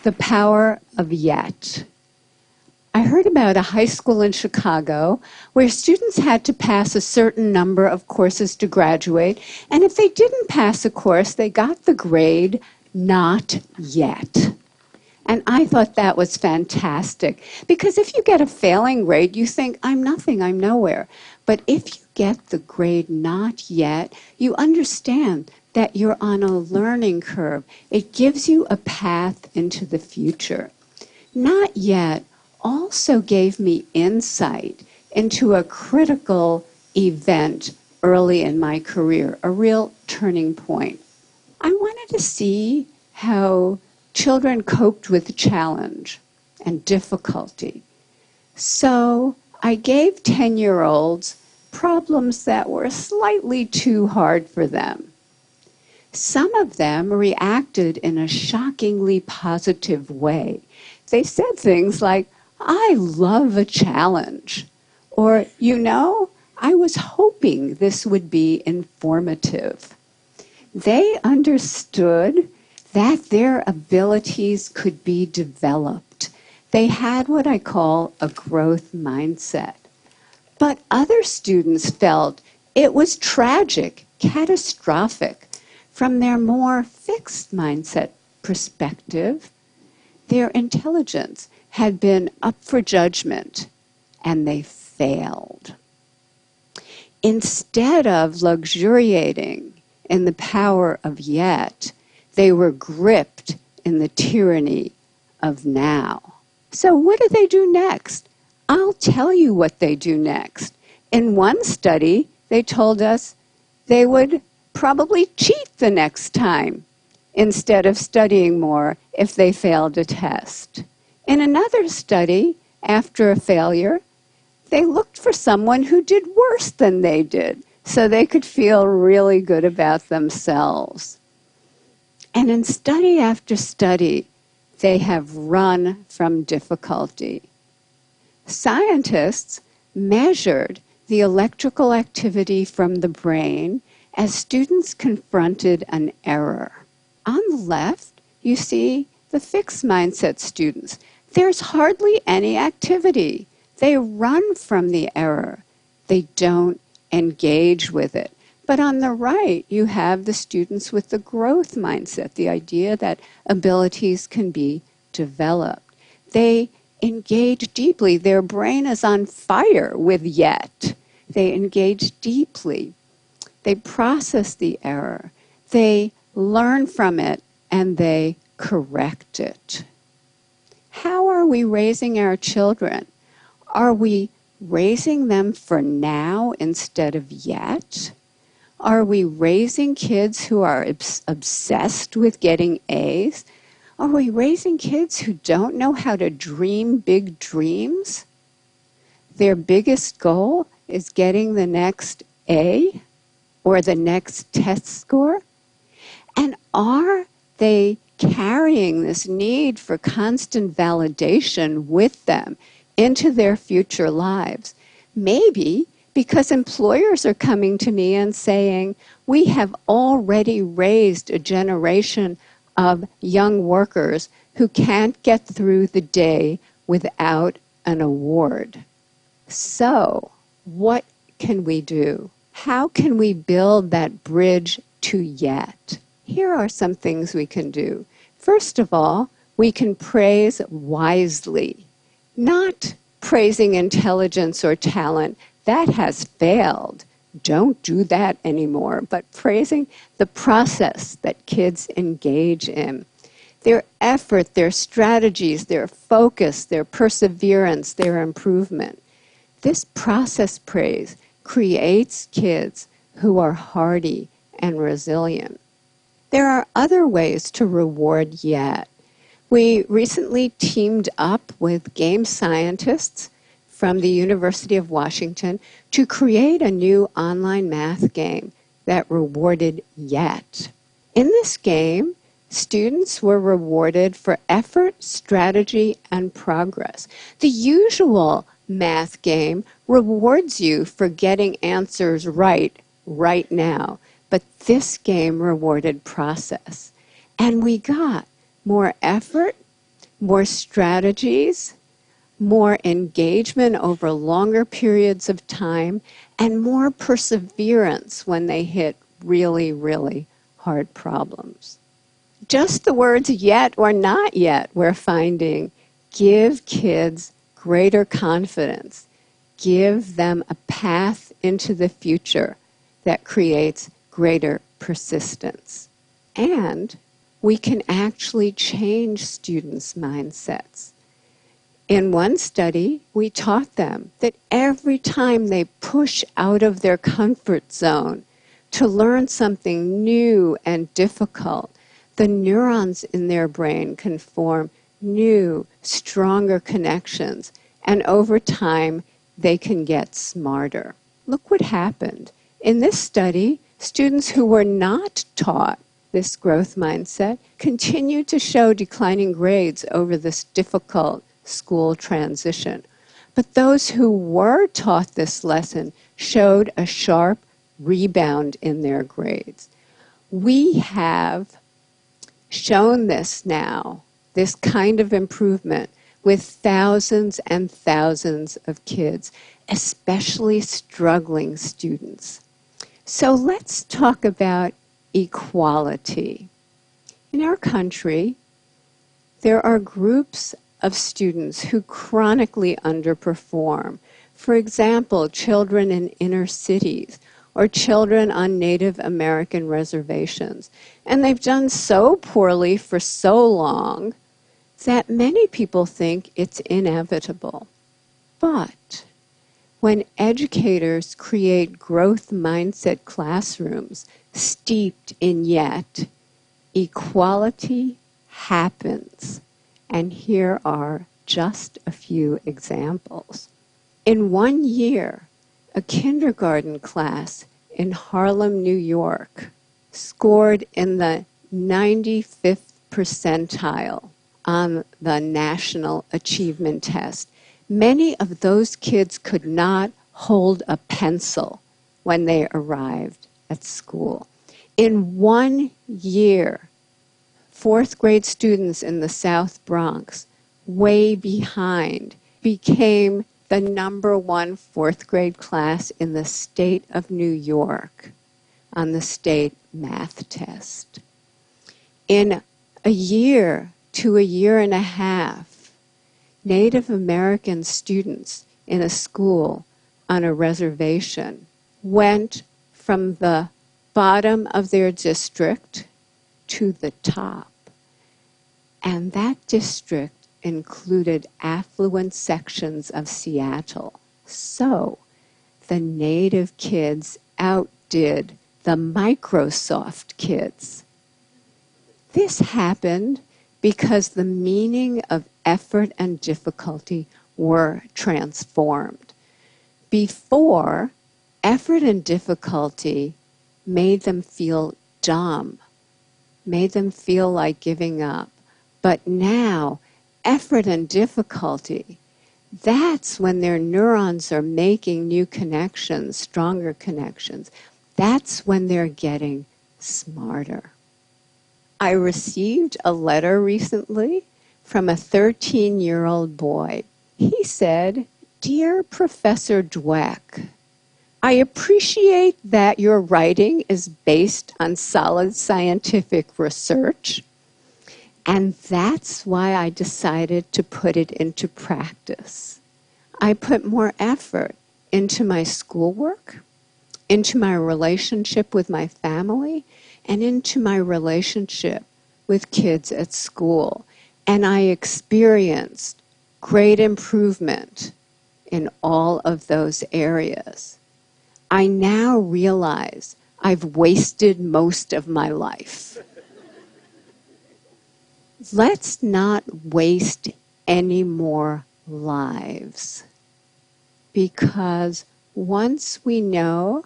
The power of yet. I heard about a high school in Chicago where students had to pass a certain number of courses to graduate, and if they didn't pass a course, they got the grade not yet. And I thought that was fantastic, because if you get a failing grade, you think, I'm nothing, I'm nowhere. But if you get the grade not yet, you understand that you're on a learning curve. It gives you a path into the future. Not yet also gave me insight into a critical event early in my career, a real turning point. I wanted to see how children coped with challenge and difficulty. So I gave 10-year-olds problems that were slightly too hard for them. Some of them reacted in a shockingly positive way. They said things like, I love a challenge. Or, you know, I was hoping this would be informative. They understood that their abilities could be developed. They had what I call a growth mindset. But other students felt it was tragic, catastrophic. From their more fixed mindset perspective, their intelligence had been up for judgment, and they failed. Instead of luxuriating in the power of yet, they were gripped in the tyranny of now. So what do they do next? I'll tell you what they do next. In one study, they told us they would probably cheat the next time instead of studying more if they failed a test. In another study, after a failure, they looked for someone who did worse than they did so they could feel really good about themselves. And in study after study, they have run from difficulty. Scientists measured the electrical activity from the brain as students confronted an error. On the left, you see the fixed mindset students. There's hardly any activity. They run from the error. They don't engage with it. But on the right, you have the students with the growth mindset, the idea that abilities can be developed. They engage deeply. Their brain is on fire with yet. They engage deeply. They process the error. They learn from it, and they correct it. How are we raising our children? Are we raising them for now instead of yet? Are we raising kids who are obsessed with getting A's? Are we raising kids who don't know how to dream big dreams? Their biggest goal is getting the next A or the next test score? And are they carrying this need for constant validation with them into their future lives? Maybe because employers are coming to me and saying, we have already raised a generation of young workers who can't get through the day without an award. So, what can we do? How can we build that bridge to yet? Here are some things we can do. First of all, we can praise wisely, not praising intelligence or talent. That has failed. Don't do that anymore, but praising the process that kids engage in. Their effort, their strategies, their focus, their perseverance, their improvement. This process praise creates kids who are hardy and resilient. There are other ways to reward yet. We recently teamed up with game scientists from the University of Washington to create a new online math game that rewarded yet. In this game, students were rewarded for effort, strategy, and progress. The usual math game rewards you for getting answers right now, but this game rewarded process. And we got more effort, more strategies, more engagement over longer periods of time, and more perseverance when they hit really, really hard problems. Just the words yet or not yet, we're finding, give kids greater confidence, give them a path into the future that creates greater persistence. And we can actually change students' mindsets. In one study, we taught them that every time they push out of their comfort zone to learn something new and difficult, the neurons in their brain can form new, stronger connections, and over time, they can get smarter. Look what happened. In this study, students who were not taught this growth mindset continued to show declining grades over this difficult school transition. But those who were taught this lesson showed a sharp rebound in their grades. We have shown this now, this kind of improvement, with thousands and thousands of kids, especially struggling students. So let's talk about equality. In our country, there are groups of students who chronically underperform. For example, children in inner cities or children on Native American reservations. And they've done so poorly for so long that many people think it's inevitable. But when educators create growth mindset classrooms steeped in yet, equality happens. And here are just a few examples. In 1 year, a kindergarten class in Harlem, New York, scored in the 95th percentile on the National Achievement Test. Many of those kids could not hold a pencil when they arrived at school. In 1 year, fourth grade students in the South Bronx, way behind, became the #1 fourth grade class in the state of New York on the state math test. In a year to a year and a half, Native American students in a school on a reservation went from the bottom of their district to the top. And that district included affluent sections of Seattle. So the Native kids outdid the Microsoft kids. This happened because the meaning of effort and difficulty were transformed. Before, effort and difficulty made them feel dumb, made them feel like giving up. But now, effort and difficulty, that's when their neurons are making new connections, stronger connections. That's when they're getting smarter. I received a letter recently from a 13-year-old boy. He said, "Dear Professor Dweck, I appreciate that your writing is based on solid scientific research, and that's why I decided to put it into practice. I put more effort into my schoolwork, into my relationship with my family, and into my relationship with kids at school. And I experienced great improvement in all of those areas. I now realize I've wasted most of my life." Let's not waste any more lives, because once we know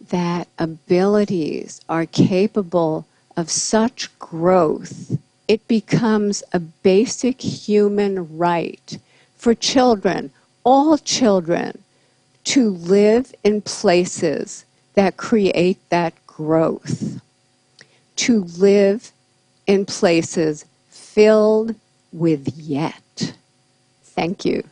that abilities are capable of such growth, it becomes a basic human right for children, all children, to live in places that create that growth, to live in places filled with yet. Thank you.